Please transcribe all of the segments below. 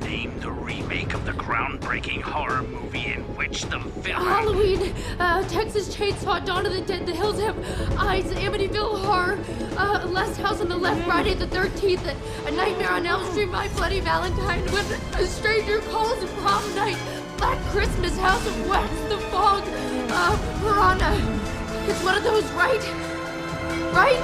Name the remake of the groundbreaking horror movie in which the villain... Halloween, Texas Chainsaw, Dawn of the Dead, The Hills Have Eyes, Amityville Horror, Last House on the Left, Friday the 13th, A Nightmare on Elm Street, My Bloody Valentine, When a Stranger Calls, Prom Night, Black Christmas, House of Wax, The Fog, Piranha. It's one of those, right? Right?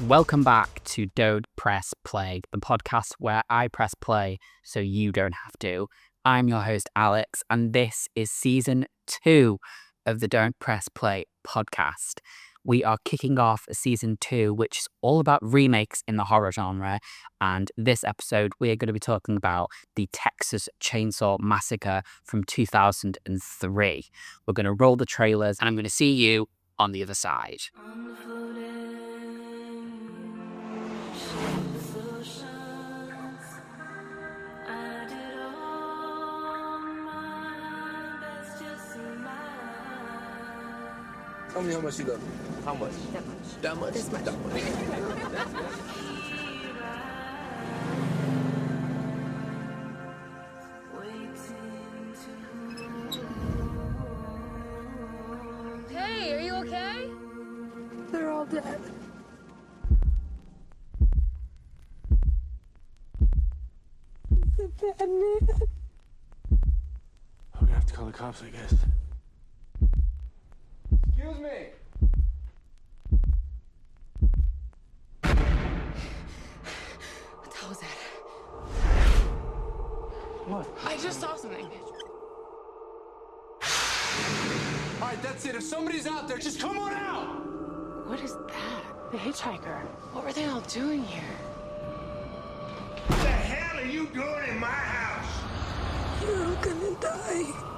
Welcome back to Don't Press Play, the podcast where I press play so you don't have to. I'm your host, Alex, and this is season 2 of the Don't Press Play podcast. We are kicking off season 2, which is all about remakes in the horror genre. And this episode, we are going to be talking about the Texas Chainsaw Massacre from 2003. We're going to roll the trailers, and I'm going to see you on the other side. Tell me how much you love me. How much? That much? This much. That much. Hey, are you okay? They're all dead. The bad man. We're gonna have to call the cops, I guess. Excuse me. What the hell was that? What? I just saw something. All right, that's it. If somebody's out there, just come on out. What is that? The hitchhiker. What were they all doing here? What the hell are you doing in my house? You're all gonna die.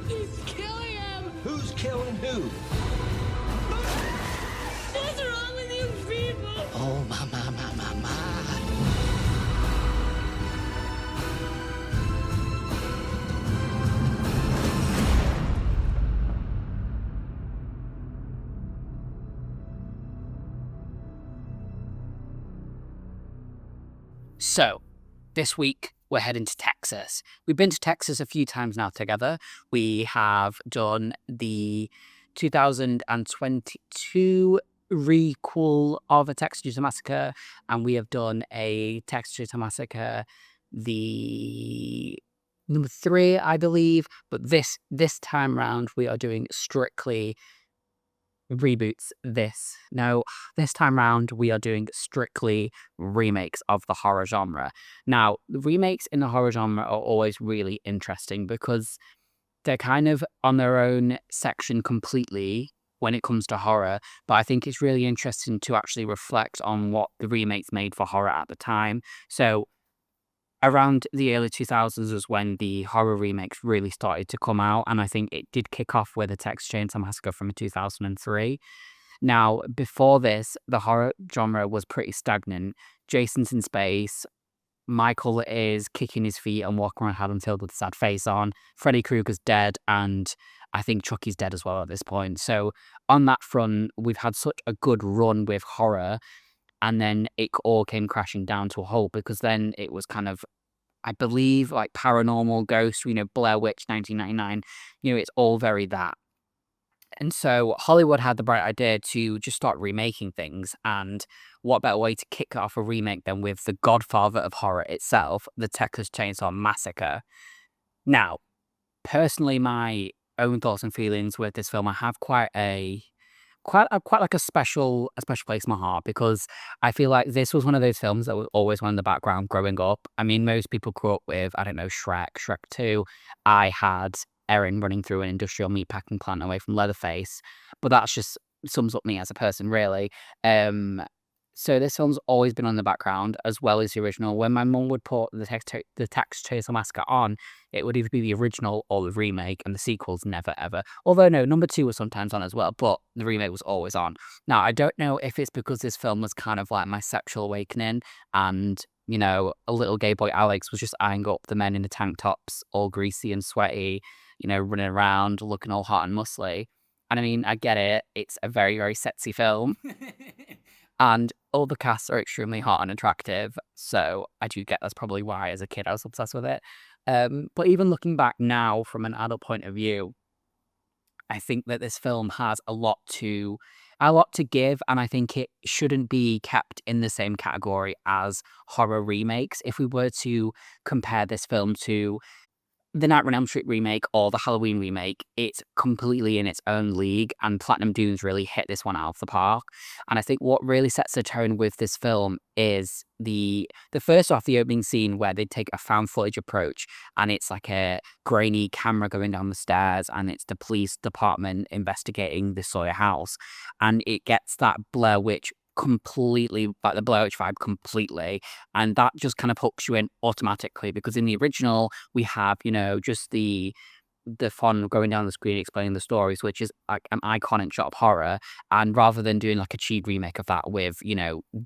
He's killing him! Who's killing who? What's wrong with you people? Oh, my. So, this week we're heading to Texas. We've been to Texas a few times now together. We have done the 2022 requel of a Texas Chainsaw Massacre, and we have done a Texas Chainsaw Massacre, the number 3, I believe. But this time round, we are doing strictly reboots. This time round we are doing strictly remakes of the horror genre. Now, the remakes in the horror genre are always really interesting because they're kind of on their own section completely when it comes to horror, but I think it's really interesting to actually reflect on what the remakes made for horror at the time. So around the early 2000s was when the horror remakes really started to come out, and I think it did kick off with the Texas Chainsaw Massacre from 2003. Now, before this, the horror genre was pretty stagnant. Jason's in space, Michael is kicking his feet and walking around Haddonfield with a sad face on, Freddy Krueger's dead, and I think Chucky's dead as well at this point. So on that front, we've had such a good run with horror, and then it all came crashing down to a halt because then it was kind of, I believe, like paranormal, ghost, Blair Witch 1999, it's all very that. And so Hollywood had the bright idea to just start remaking things, and what better way to kick off a remake than with the godfather of horror itself, the Texas Chainsaw Massacre. Now, personally, my own thoughts and feelings with this film, I have quite a quite like a special place in my heart, because I feel like this was one of those films that was always on in the background growing up. I mean, most people grew up with, I don't know, Shrek 2. I had Erin running through an industrial meatpacking plant away from Leatherface, but that's just sums up me as a person, really. Um, so this film's always been on the background as well as the original. When my mum would put the Texas Chainsaw Massacre on, it would either be the original or the remake, and the sequels never ever. Although no, number 2 was sometimes on as well, but the remake was always on. Now I don't know if it's because this film was kind of like my sexual awakening, and a little gay boy Alex was just eyeing up the men in the tank tops, all greasy and sweaty, running around looking all hot and muscly. And I mean, I get it. It's a very, very sexy film. And all the casts are extremely hot and attractive. So I do get that's probably why as a kid I was obsessed with it. But even looking back now from an adult point of view, I think that this film has a lot to give, and I think it shouldn't be kept in the same category as horror remakes. If we were to compare this film to the Nightmare on Elm Street remake or the Halloween remake, it's completely in its own league, and Platinum Dunes really hit this one out of the park. And I think what really sets the tone with this film is the first off, the opening scene where they take a found footage approach, and it's like a grainy camera going down the stairs, and it's the police department investigating the Sawyer house, and it gets that Blair Witch completely, like the Blair Witch vibe completely, and that just kind of hooks you in automatically, because in the original we have just the font going down the screen explaining the stories, which is like an iconic shot of horror. And rather than doing like a cheap remake of that with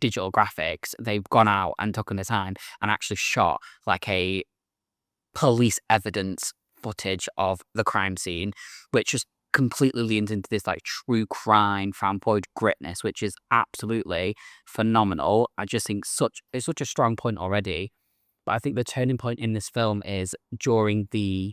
digital graphics, they've gone out and taken the time and actually shot like a police evidence footage of the crime scene, which just completely leans into this like true crime found footage gritness, which is absolutely phenomenal. I just think it's such a strong point already. But I think the turning point in this film is during the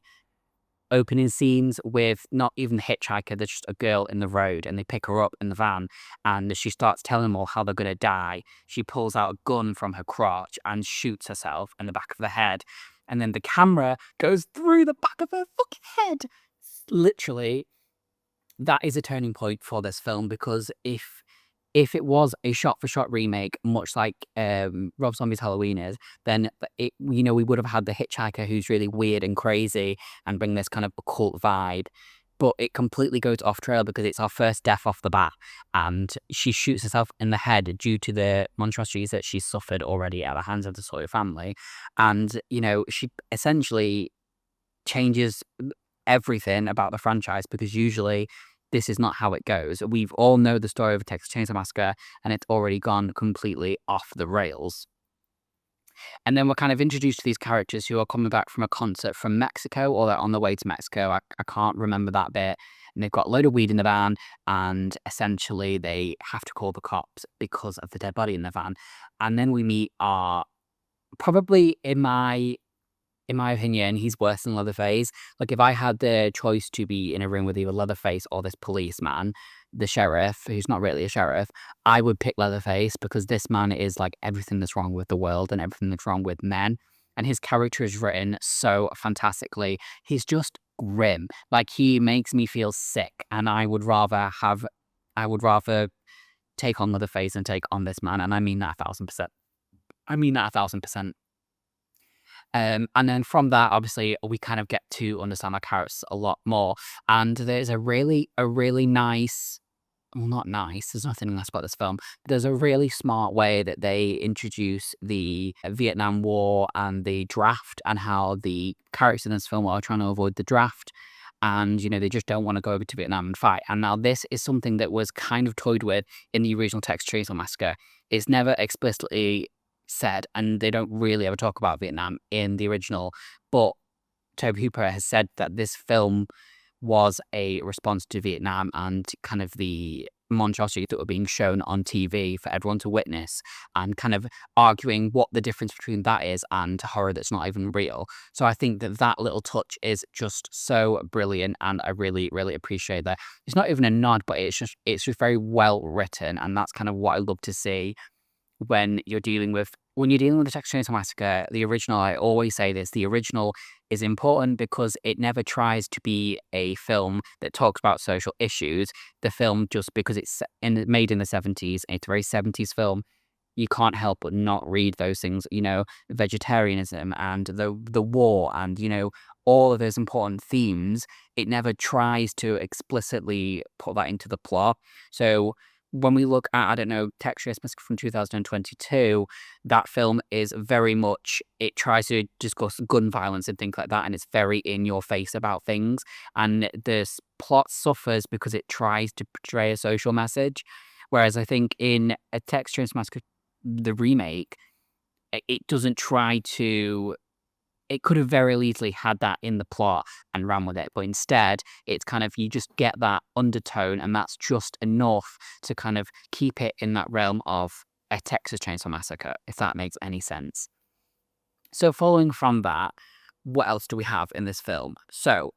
opening scenes with not even the hitchhiker, there's just a girl in the road, and they pick her up in the van, and she starts telling them all how they're going to die. She pulls out a gun from her crotch and shoots herself in the back of the head, and then the camera goes through the back of her fucking head. Literally, that is a turning point for this film, because if it was a shot-for-shot remake, much like Rob Zombie's Halloween is, then we would have had the hitchhiker who's really weird and crazy and bring this kind of occult vibe. But it completely goes off trail because it's our first death off the bat, and she shoots herself in the head due to the monstrosities that she suffered already at the hands of the Sawyer family. And, she essentially changes everything about the franchise, because usually this is not how it goes. We've all know the story of Texas Chainsaw Massacre, and it's already gone completely off the rails. And then we're kind of introduced to these characters who are coming back from a concert from Mexico, or they're on the way to Mexico. I can't remember that bit. And they've got a load of weed in the van, and essentially they have to call the cops because of the dead body in the van. And then we meet probably in my opinion, he's worse than Leatherface. Like, if I had the choice to be in a room with either Leatherface or this policeman, the sheriff, who's not really a sheriff, I would pick Leatherface, because this man is like everything that's wrong with the world and everything that's wrong with men. And his character is written so fantastically. He's just grim. Like, he makes me feel sick, and I would rather take on Leatherface and take on this man. And I mean that 1,000%. And then from that, obviously, we kind of get to understand our characters a lot more. And there's a really nice, well, not nice, there's nothing nice about this film. There's a really smart way that they introduce the Vietnam War and the draft, and how the characters in this film are trying to avoid the draft. And, they just don't want to go over to Vietnam and fight. And now this is something that was kind of toyed with in the original Texas Chainsaw Massacre. It's never explicitly said, and they don't really ever talk about Vietnam in the original, but Tobe Hooper has said that this film was a response to Vietnam and kind of the monstrosities that were being shown on TV for everyone to witness, and kind of arguing what the difference between that is and horror that's not even real. So I think that little touch is just so brilliant, and I really, really appreciate that. It's not even a nod, but it's just very well written, and that's kind of what I love to see. when you're dealing with the Texas Chainsaw Massacre, the original, I always say this, the original is important because it never tries to be a film that talks about social issues. The film, just because it's made in the 70s, it's a very 70s film, you can't help but not read those things, vegetarianism and the war and, all of those important themes. It never tries to explicitly put that into the plot. So when we look at, I don't know, Texas Massacre from 2022, that film is very much, it tries to discuss gun violence and things like that, and it's very in your face about things. And this plot suffers because it tries to portray a social message. Whereas I think in a Texas Chainsaw Massacre, the remake, it doesn't try to. It could have very easily had that in the plot and ran with it, but instead, it's kind of, you just get that undertone, and that's just enough to kind of keep it in that realm of a Texas Chainsaw Massacre, if that makes any sense. So, following from that, what else do we have in this film? So,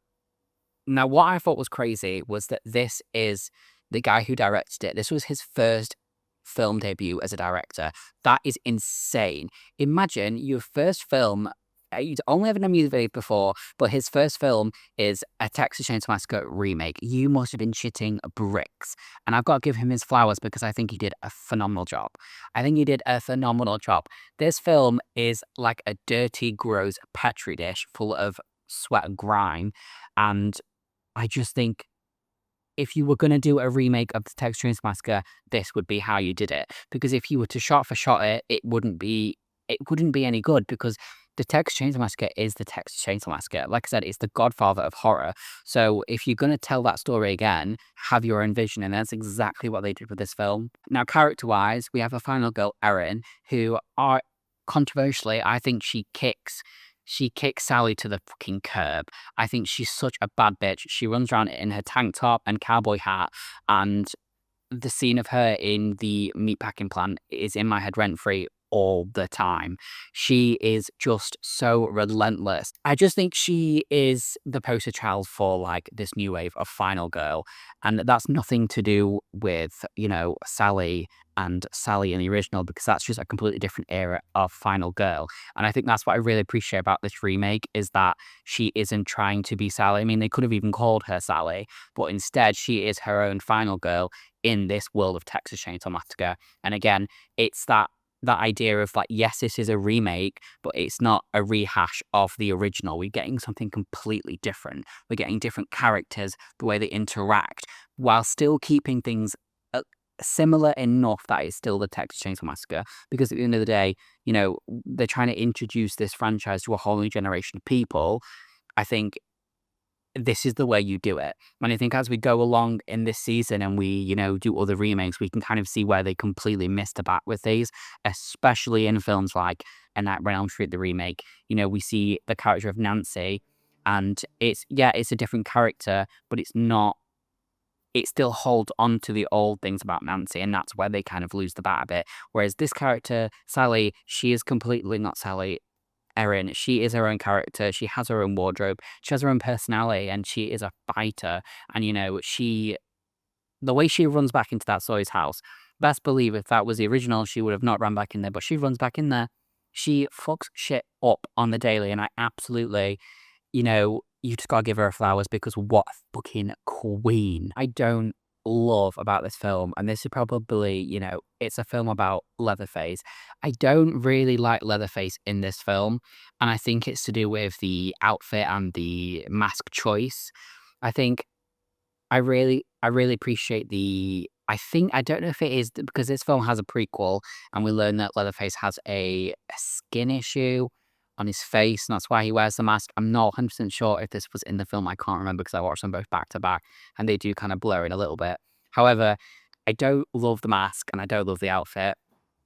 now what I thought was crazy was that this is the guy who directed it. This was his first film debut as a director. That is insane. Imagine your first film. You'd only ever done a music video before, but his first film is a Texas Chainsaw Massacre remake. You must have been shitting bricks. And I've got to give him his flowers because I think he did a phenomenal job. This film is like a dirty, gross petri dish full of sweat and grime. And I just think if you were going to do a remake of the Texas Chainsaw Massacre, this would be how you did it. Because if you were to shot for shot it, it wouldn't be any good, because the Texas Chainsaw Massacre is the Texas Chainsaw Massacre. Like I said, it's the godfather of horror. So if you're going to tell that story again, have your own vision, and that's exactly what they did with this film. Now, character-wise, we have a final girl, Erin, who are, controversially, I think she kicks Sally to the fucking curb. I think she's such a bad bitch. She runs around in her tank top and cowboy hat, and the scene of her in the meatpacking plant is in my head rent-free all the time. She is just so relentless. I just think she is the poster child for like this new wave of final girl, and that's nothing to do with, Sally in the original, because that's just a completely different era of final girl. And I think that's what I really appreciate about this remake, is that she isn't trying to be Sally. I mean, they could have even called her Sally, but instead she is her own final girl in this world of Texas Chainsaw Massacre. And again, it's that idea of like, yes, this is a remake, but it's not a rehash of the original. We're getting something completely different. We're getting different characters, the way they interact, while still keeping things similar enough that it's still the Texas Chainsaw Massacre. Because at the end of the day, they're trying to introduce this franchise to a whole new generation of people. I think this is the way you do it. And I think as we go along in this season and we, do other remakes, we can kind of see where they completely missed the bat with these, especially in films like A Nightmare on Elm Street, the remake. We see the character of Nancy, and it's a different character, but it's not, it still holds on to the old things about Nancy, and that's where they kind of lose the bat a bit. Whereas this character, Sally, she is completely not Sally. Erin, she is her own character. She has her own wardrobe. She has her own personality, and she is a fighter. And the way she runs back into that Sawyer's house, best believe if that was the original, she would have not run back in there. But she runs back in there. She fucks shit up on the daily, and I absolutely, you just gotta give her flowers, because what a fucking queen. I don't love about this film, and this is probably, it's a film about Leatherface. I don't really like Leatherface in this film, and I think it's to do with the outfit and the mask choice. I think I really appreciate I don't know if it is because this film has a prequel, and we learn that Leatherface has a skin issue on his face, and that's why he wears the mask. I'm not 100% sure if this was in the film. I can't remember because I watched them both back to back, and they do kind of blur in a little bit. However, I don't love the mask, and I don't love the outfit.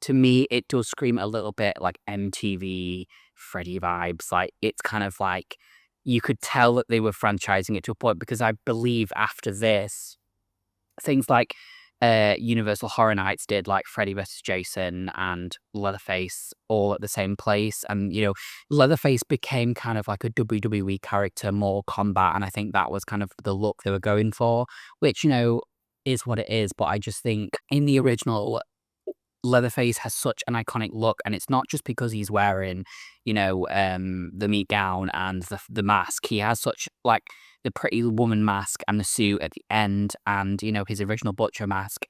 To me, it does scream a little bit like MTV Freddy vibes. Like, it's kind of like, you could tell that they were franchising it to a point, because I believe after this, things like Universal Horror Nights did like Freddy vs. Jason and Leatherface all at the same place. And, Leatherface became kind of like a WWE character, more combat. And I think that was kind of the look they were going for, which, is what it is. But I just think in the original, Leatherface has such an iconic look, and it's not just because he's wearing, the meat gown and the mask. He has such, like, the Pretty Woman mask and the suit at the end, and, his original Butcher mask.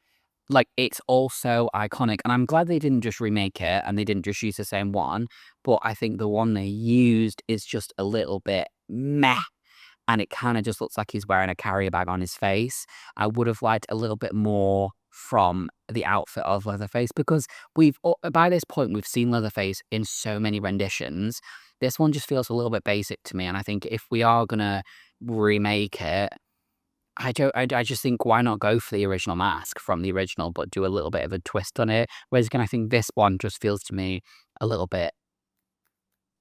Like, it's also iconic, and I'm glad they didn't just remake it, and they didn't just use the same one, but I think the one they used is just a little bit meh, and it kind of just looks like he's wearing a carrier bag on his face. I would have liked a little bit more from the outfit of Leatherface, because by this point we've seen Leatherface in so many renditions. This one just feels a little bit basic to me, and I think if we are gonna remake it, I just think, why not go for the original mask from the original, but do a little bit of a twist on it. Whereas again, I think this one just feels to me a little bit,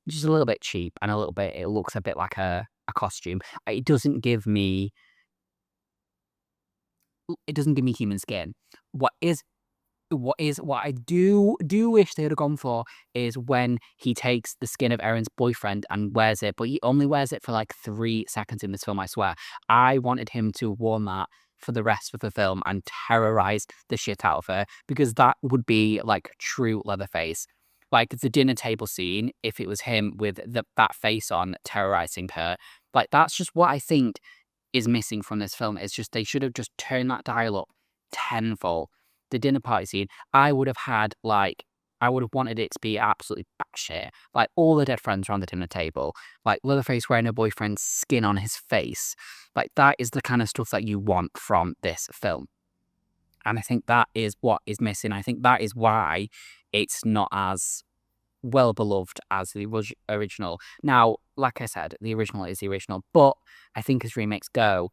just a little bit cheap, and it looks a bit like a costume. It doesn't give me human skin. What I do wish they had gone for is when he takes the skin of Erin's boyfriend and wears it, but he only wears it for like 3 seconds in this film, I swear. I wanted him to have worn that for the rest of the film and terrorized the shit out of her, because that would be like true Leatherface. Like the dinner table scene, if it was him with that face on terrorizing her, like that's just what I think is missing from this film. It's just they should have just turned that dial up tenfold. The dinner party scene, I would have wanted it to be absolutely batshit. Like, all the dead friends are on the dinner table. Like, Leatherface wearing her boyfriend's skin on his face. Like, that is the kind of stuff that you want from this film. And I think that is what is missing. I think that is why it's not as well beloved as the original. Now, like I said, the original is the original, but I think as remakes go,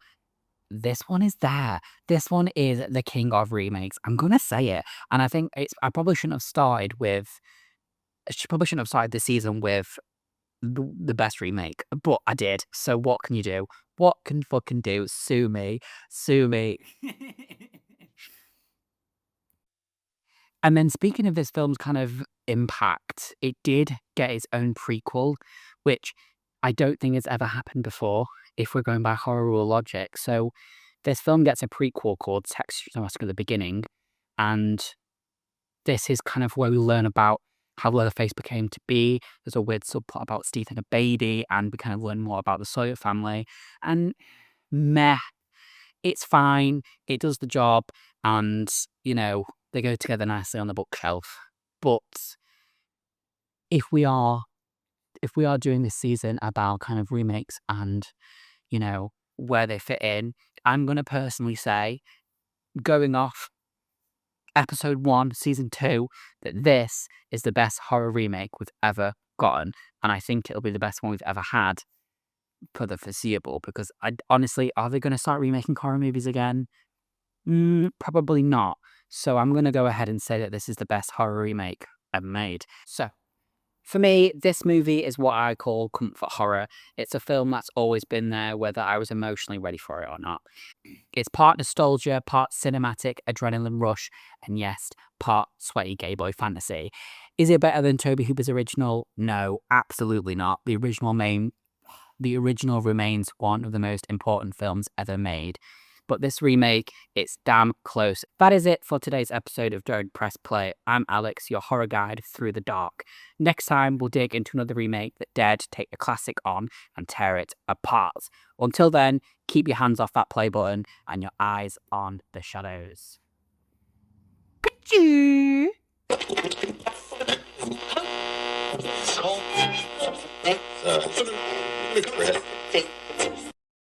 this one is there. This one is the king of remakes. I'm gonna say it, and I think I probably shouldn't have started the season with the best remake, but I did. So what can you do? What can you fucking do? Sue me, sue me. And then, speaking of this film's kind of impact, it did get its own prequel, which I don't think has ever happened before, if we're going by horror rule logic. So this film gets a prequel called Texas Chainsaw Massacre: The Beginning, and this is kind of where we learn about how Leatherface became to be. There's a weird subplot about stealing a baby, and we kind of learn more about the Sawyer family. And meh, it's fine. It does the job, and they go together nicely on the bookshelf. But if we are doing this season about kind of remakes and where they fit in, I'm gonna personally say, going off episode 1, season 2, that this is the best horror remake we've ever gotten, and I think it'll be the best one we've ever had for the foreseeable. Because honestly, are they gonna start remaking horror movies again? Probably not. So I'm gonna go ahead and say that this is the best horror remake ever made. So, for me, this movie is what I call comfort horror. It's a film that's always been there, whether I was emotionally ready for it or not. It's part nostalgia, part cinematic adrenaline rush, and yes, part sweaty gay boy fantasy. Is it better than Tobe Hooper's original? No, absolutely not. The original remains one of the most important films ever made. But this remake, it's damn close. That is it for today's episode of Don't Press Play. I'm Alex, your horror guide through the dark. Next time, we'll dig into another remake that dared to take a classic on and tear it apart. Until then, keep your hands off that play button and your eyes on the shadows. Ka-choo!